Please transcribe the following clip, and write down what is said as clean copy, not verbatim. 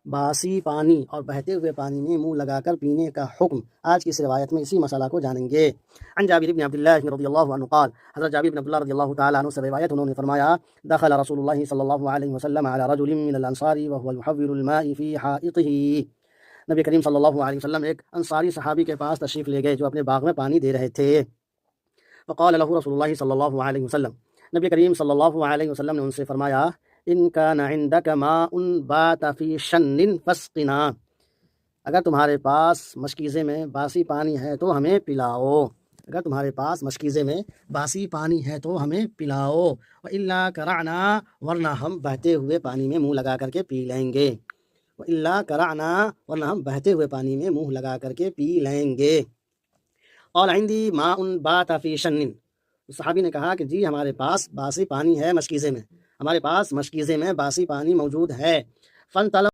باسی پانی اور بہتے ہوئے پانی میں منہ لگا کر پینے کا حکم آج کی اس روایت میں اسی مسئلہ کو جانیں گے۔ عن جابر بن عبداللہ رضی اللہ عنہ قال، حضرت جابر بن عبداللہ رضی اللہ تعالیٰ عنہ سے روایت انہوں نے فرمایا، دخل رسول اللہ صلی اللہ علیہ وسلم على رجل من الانصار وهو يحول الماء في حائطه۔ نبی کریم صلی اللہ علیہ وسلم ایک انصاری صحابی کے پاس تشریف لے گئے جو اپنے باغ میں پانی دے رہے تھے۔ فقال له رسول اللہ صلی اللہ علیہ وسلم، نبی کریم صلی اللہ علیہ وسلم نے ان سے فرمایا، ان كان عندك ماء بات في شن فاسقنا، اگر تمہارے پاس مشکیزے میں باسی پانی ہے تو ہمیں پلاؤ، اگر تمہارے پاس مشکیزے میں باسی پانی ہے تو ہمیں پلاؤ، وإلا کرعنا، ورنہ ہم بہتے ہوئے پانی میں منہ لگا کر کے پی لیں گے، وإلا کرعنا، ورنہ ہم بہتے ہوئے پانی میں منہ لگا کر کے پی لیں گے۔ قال عندي ماء بات في شن، صحابی نے کہا کہ جی ہمارے پاس باسی پانی ہے مشکیزے میں، ہمارے پاس مشکیزے میں باسی پانی موجود ہے۔ فانطلق